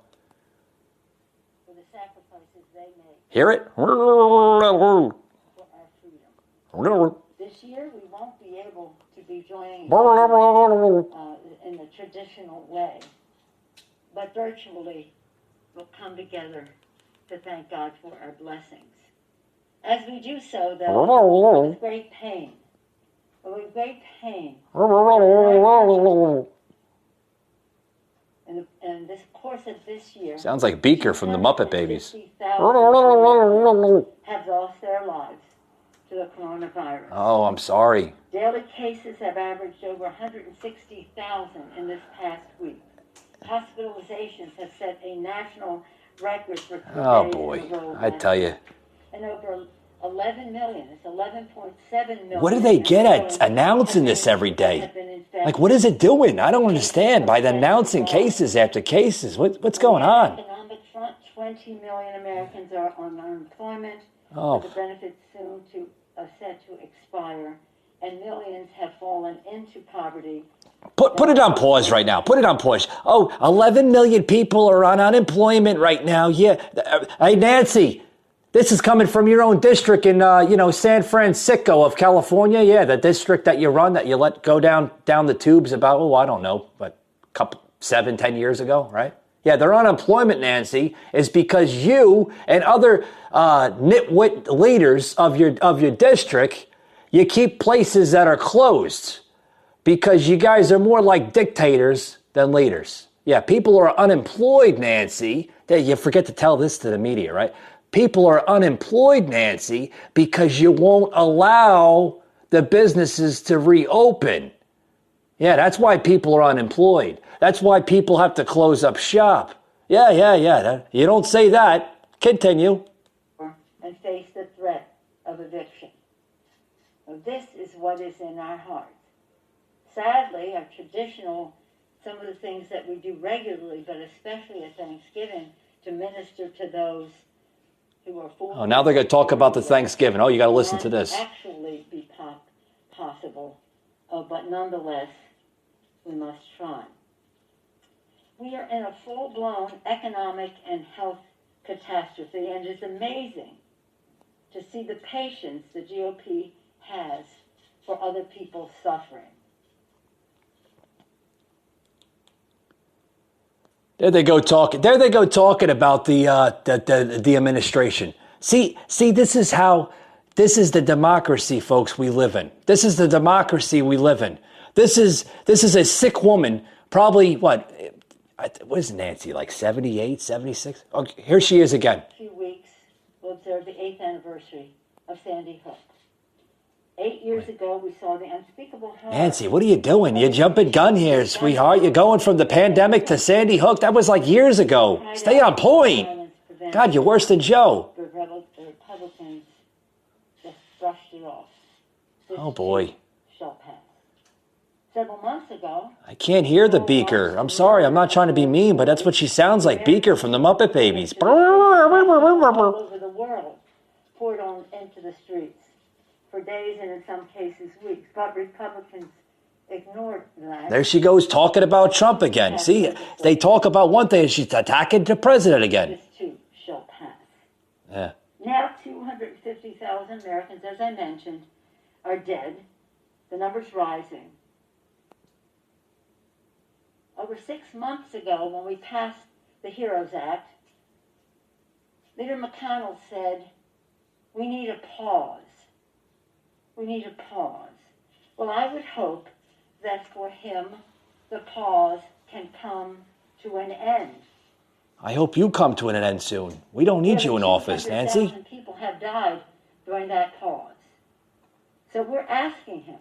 For the sacrifices they made. Hear it? For our freedom. This year, we won't be able to be joining in the traditional way, but virtually we'll come together to thank God for our blessings. As we do so, though, with great pain, in this course of this year, Sounds like Beaker from the Muppet Babies. 250,000 have lost their lives to the coronavirus. Oh, I'm sorry. Daily cases have averaged over 160,000 in this past week. Hospitalizations have set a national record for 3 days boy, in a row. I tell you. And over 11 million, it's 11.7 million. What do they get at announcing this every day? Like, what is it doing? I don't understand. By announcing cases after cases, what's going on? Economic front, 20 million Americans are on unemployment. Oh. With the benefits soon set to expire, and millions have fallen into poverty. Put it on pause right now. Put it on pause. Oh, 11 million people are on unemployment right now. Yeah. Hey, Nancy, this is coming from your own district in, San Francisco of California. Yeah, the district that you run, that you let go down the tubes about, I don't know, but 7-10 years ago, right? Yeah, their unemployment, Nancy, is because you and other nitwit leaders of your district, you keep places that are closed because you guys are more like dictators than leaders. Yeah, people are unemployed, Nancy. You forget to tell this to the media, right? People are unemployed, Nancy, because you won't allow the businesses to reopen. Yeah, that's why people are unemployed. That's why people have to close up shop. Yeah. You don't say that. Continue. And face the threat of eviction. Now, this is what is in our hearts. Sadly, our some of the things that we do regularly, but especially at Thanksgiving, to minister to those who are Oh, now they're going to talk about the Thanksgiving. Oh, you got to listen to this. Actually be possible, but nonetheless, we must try. We are in a full-blown economic and health catastrophe, and it's amazing to see the patience the GOP has for other people's suffering. There they go talking about the administration. See, this is the democracy, folks, we live in. This is the democracy we live in. This is a sick woman, probably what is Nancy, like 78, 76? Oh, here she is again. In a few weeks, we'll observe the 8th anniversary of Sandy Hook. 8 years ago, we saw the unspeakable horror. Nancy, what are you doing? You're jumping gun here, sweetheart. You're going from the pandemic to Sandy Hook. That was like years ago. Stay on point. God, you're worse than Joe. The Republicans just brushed it off. Oh, boy. Shall pass. Several months ago... I can't hear the Beaker. I'm sorry, I'm not trying to be mean, but that's what she sounds like, Beaker from the Muppet Babies. All over the world poured on into the streets for days and in some cases weeks, but Republicans ignored that. There she goes talking about Trump again. See, they talk about one thing and she's attacking the president again. This too shall pass. Yeah. Now 250,000 Americans, as I mentioned, are dead. The number's rising. Over 6 months ago, when we passed the HEROES Act, Leader McConnell said, we need a pause. We need a pause. Well, I would hope that for him, the pause can come to an end. I hope you come to an end soon. We don't need you in office, Nancy. People have died during that pause. So we're asking him,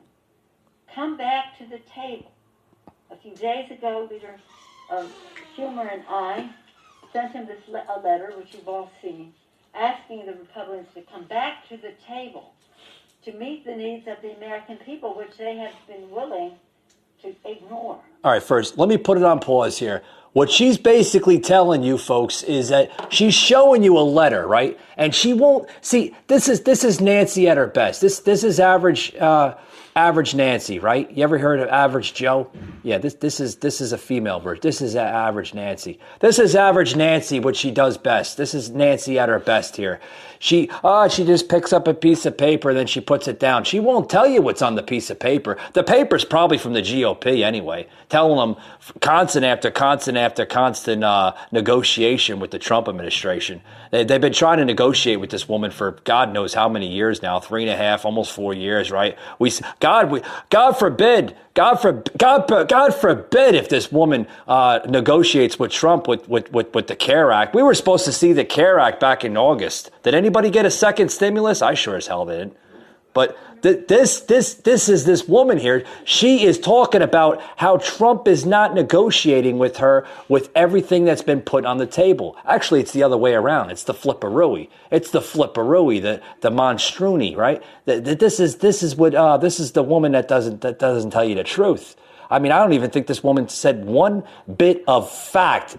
come back to the table. A few days ago, Leader Schumer and I sent him a letter, which you've all seen, asking the Republicans to come back to the table to meet the needs of the American people, which they have been willing to ignore. All right, first, let me put it on pause here. What she's basically telling you folks is that she's showing you a letter, right? And she won't see. This is Nancy at her best. This is average Nancy, right? You ever heard of Average Joe? Yeah, this is a female version. This is average Nancy. This is average Nancy, what she does best. This is Nancy at her best here. She just picks up a piece of paper, then she puts it down. She won't tell you what's on the piece of paper. The paper's probably from the GOP anyway, telling them constant after constant after constant negotiation with the Trump administration. They've been trying to negotiate with this woman for God knows how many years now, 3.5, almost 4 years, right? God forbid if this woman negotiates with Trump with the CARE Act. We were supposed to see the CARE Act back in August. Did anybody get a second stimulus? I sure as hell didn't. But this is this woman here. She is talking about how Trump is not negotiating with her with everything that's been put on the table. Actually, it's the other way around. It's the flipperooey. It's the flipperooey, the monstruni, right? This is the woman that doesn't tell you the truth. I mean, I don't even think this woman said one bit of fact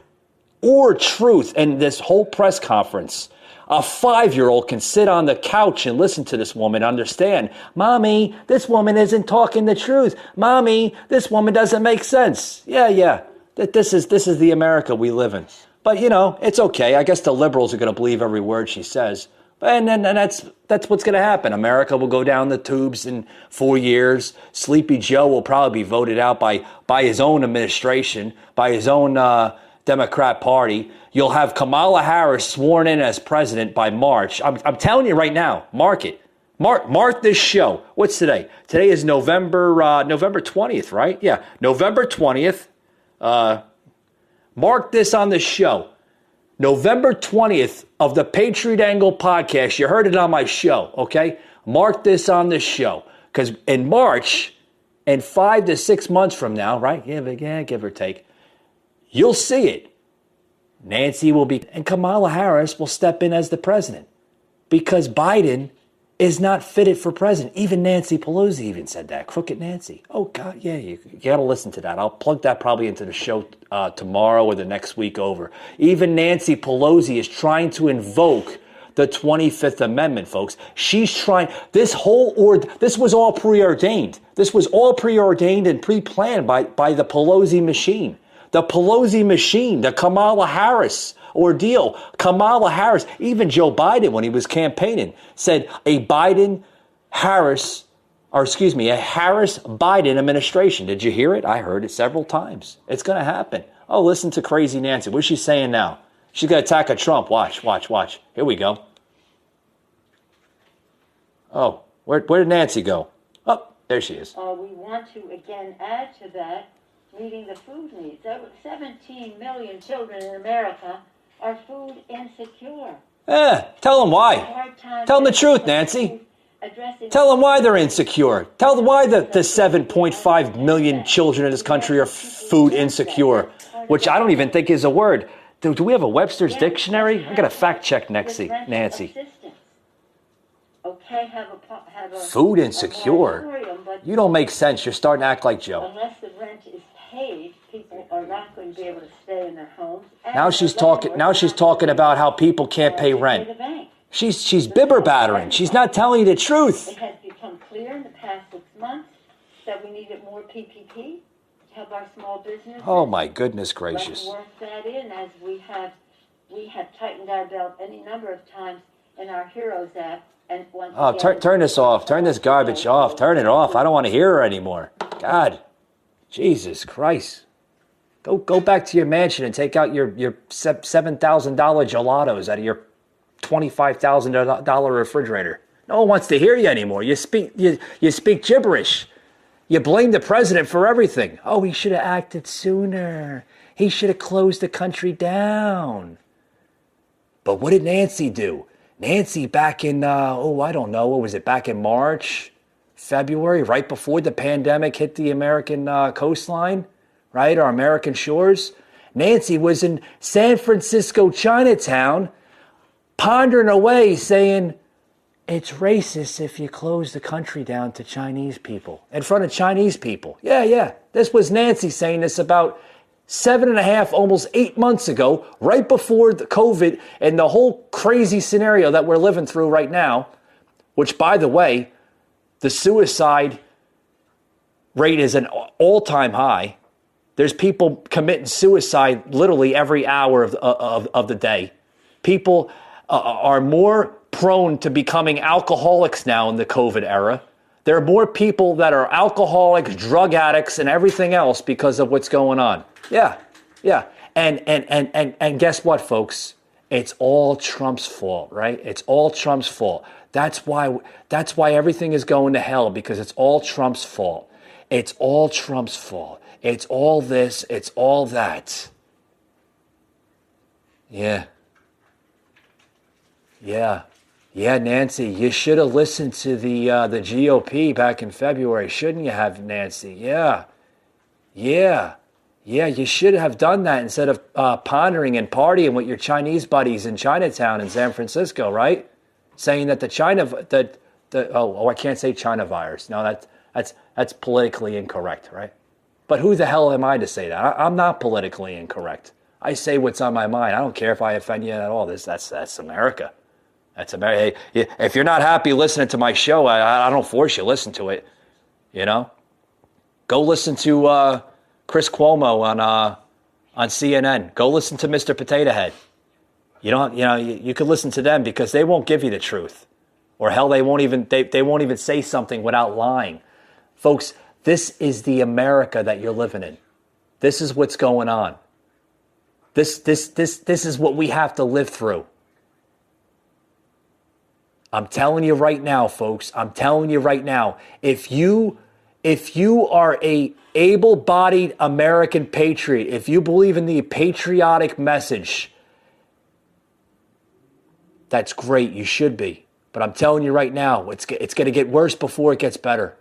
or truth in this whole press conference. A 5-year-old can sit on the couch and listen to this woman, understand, Mommy, this woman isn't talking the truth. Mommy, this woman doesn't make sense. Yeah. This is the America we live in. But, it's okay. I guess the liberals are going to believe every word she says. And that's what's going to happen. America will go down the tubes in 4 years. Sleepy Joe will probably be voted out by his own administration, by his own Democrat Party. You'll have Kamala Harris sworn in as president by March. I'm telling you right now, mark it. Mark this show. What's today? Today is November 20th, right? Yeah, November 20th. Mark this on the show. November 20th of the Patriot Angle podcast. You heard it on my show, okay? Mark this on the show. Because in March, and 5 to 6 months from now, right? Yeah, give or take, you'll see it. Nancy will be, and Kamala Harris will step in as the president because Biden is not fitted for president. Even Nancy Pelosi even said that. Crooked Nancy. Oh, God, yeah, you got to listen to that. I'll plug that probably into the show tomorrow or the next week over. Even Nancy Pelosi is trying to invoke the 25th Amendment, folks. She's trying, this was all preordained. This was all preordained and pre-planned by the Pelosi machine. The Pelosi machine, the Kamala Harris ordeal. Kamala Harris, even Joe Biden, when he was campaigning, said a Harris-Biden administration. Did you hear it? I heard it several times. It's going to happen. Oh, listen to crazy Nancy. What's she saying now? She's going to attack a Trump. Watch. Here we go. Oh, where did Nancy go? Oh, there she is. We want to, again, add to that, meeting the food needs. 17 million children in America are food insecure. Tell them why. Tell them the truth, Nancy. Tell them why they're insecure. Tell them why the 7.5 million children in this country are food insecure, which I don't even think is a word. Do we have a Webster's dictionary? I got to fact check Nancy. Okay, have a food insecure? You don't make sense. You're starting to act like Joe. Unless the rent is paid, people are not going to be able to stay in their homes. Now she's talking about how people can't pay rent. She's bibber battering. She's not telling you the truth. It has become clear in the past 6 months that we needed more PPP to help our small businesses. Oh my goodness gracious! Let's work that in as we have tightened our belt any number of times in our Heroes Act. And turn this off. Turn this garbage off. Turn it off. I don't want to hear her anymore. God, Jesus Christ. Go back to your mansion and take out your $7,000 gelatos out of your $25,000 refrigerator. No one wants to hear you anymore. You speak gibberish. You blame the president for everything. Oh, he should have acted sooner. He should have closed the country down. But what did Nancy do? Nancy back in, I don't know, what was it, back in March, February, right before the pandemic hit the American coastline, right, our American shores. Nancy was in San Francisco, Chinatown, pondering away saying, it's racist if you close the country down to Chinese people, in front of Chinese people. Yeah. This was Nancy saying this about 7.5, almost 8 months ago, right before the COVID and the whole crazy scenario that we're living through right now, which, by the way, the suicide rate is an all-time high. There's people committing suicide literally every hour of the day. People are more prone to becoming alcoholics now in the COVID era. There are more people that are alcoholics, drug addicts, and everything else because of what's going on. Yeah, Yeah. And guess what, folks? It's all Trump's fault, right? It's all Trump's fault. That's why everything is going to hell, because it's all Trump's fault. It's all Trump's fault. It's all this, it's all that. Yeah. Yeah. Yeah, Nancy, you should have listened to the GOP back in February, shouldn't you have, Nancy? Yeah. Yeah. Yeah, you should have done that instead of pondering and partying with your Chinese buddies in Chinatown in San Francisco, right? Saying that I can't say China virus. No, that's politically incorrect, right? But who the hell am I to say that? I'm not politically incorrect. I say what's on my mind. I don't care if I offend you at all. That's America. That's America. Hey, if you're not happy listening to my show, I don't force you to listen to it. You know, go listen to Chris Cuomo on CNN. Go listen to Mr. Potato Head. You could listen to them because they won't give you the truth, or hell, they won't even say something without lying, folks. This is the America that you're living in. This is what's going on. This is what we have to live through. I'm telling you right now, folks. I'm telling you right now. If you are a able-bodied American patriot, if you believe in the patriotic message, that's great. You should be. But I'm telling you right now, it's going to get worse before it gets better.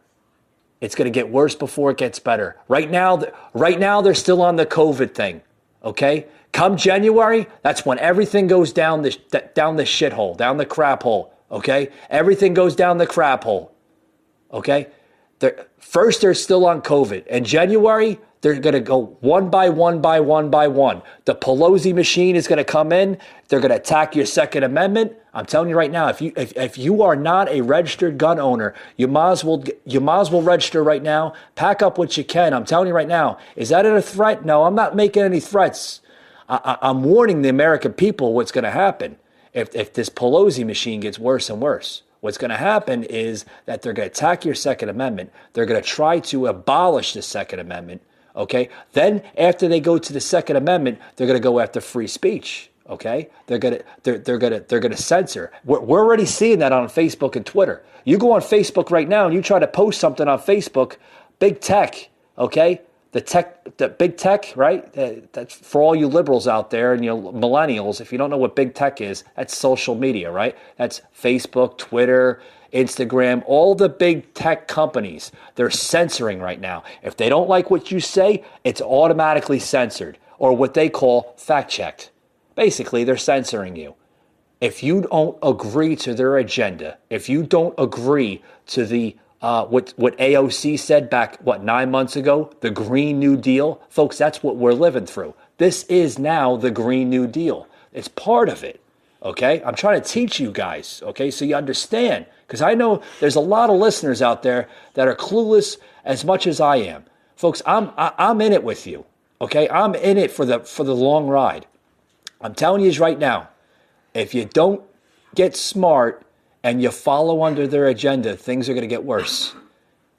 It's going to get worse before it gets better. Right now, they're still on the COVID thing. Okay? Come January, that's when everything goes down the shithole, down the crap hole. Okay? Everything goes down the crap hole. Okay? First, they're still on COVID. In January, they're going to go one by one by one by one. The Pelosi machine is going to come in. They're going to attack your Second Amendment. I'm telling you right now, if you are not a registered gun owner, you might as well register right now. Pack up what you can. I'm telling you right now. Is that a threat? No, I'm not making any threats. I'm warning the American people what's going to happen if this Pelosi machine gets worse and worse. What's going to happen is that they're going to attack your Second Amendment. They're going to try to abolish the Second Amendment. Okay. Then after they go to the Second Amendment, they're going to go after free speech. Okay. They're going to censor. We're already seeing that on Facebook and Twitter. You go on Facebook right now and you try to post something on Facebook, big tech. Okay. The big tech, right? That's for all you liberals out there and you millennials. If you don't know what big tech is, that's social media, right? That's Facebook, Twitter, Instagram, all the big tech companies. They're censoring right now. If they don't like what you say, it's automatically censored, or what they call fact-checked. Basically, they're censoring you. If you don't agree to their agenda, if you don't agree to the what AOC said back, 9 months ago, the Green New Deal, folks, that's what we're living through. This is now the Green New Deal. It's part of it, okay? I'm trying to teach you guys, okay, so you understand, because I know there's a lot of listeners out there that are clueless as much as I am. Folks, I'm in it with you, okay? I'm in it for the long ride. I'm telling you right now, if you don't get smart and you follow under their agenda, things are going to get worse.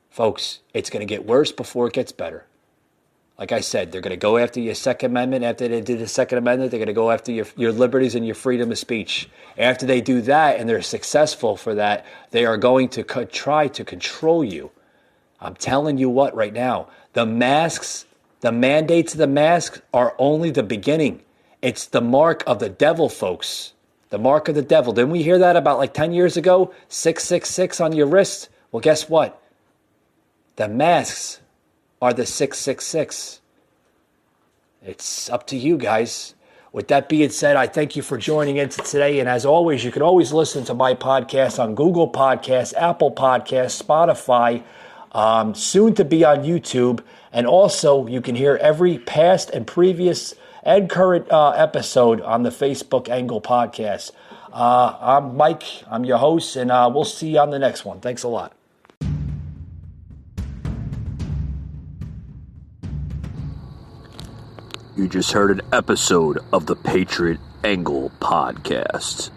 Folks, it's going to get worse before it gets better. Like I said, they're going to go after your Second Amendment. After they did the Second Amendment, they're going to go after your liberties and your freedom of speech. After they do that and they're successful for that, they are going to try to control you. I'm telling you what right now, the masks, the mandates of the masks are only the beginning. It's the mark of the devil, folks. The mark of the devil. Didn't we hear that about 10 years ago? 666 on your wrist? Well, guess what? The masks are the 666. It's up to you guys. With that being said, I thank you for joining in today. And as always, you can always listen to my podcast on Google Podcasts, Apple Podcasts, Spotify, soon to be on YouTube. And also, you can hear every past and previous and current episode on the Facebook Angle Podcast. I'm Mike. I'm your host, and we'll see you on the next one. Thanks a lot. You just heard an episode of the Patriot Angle Podcast,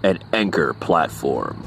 an Anchor platform.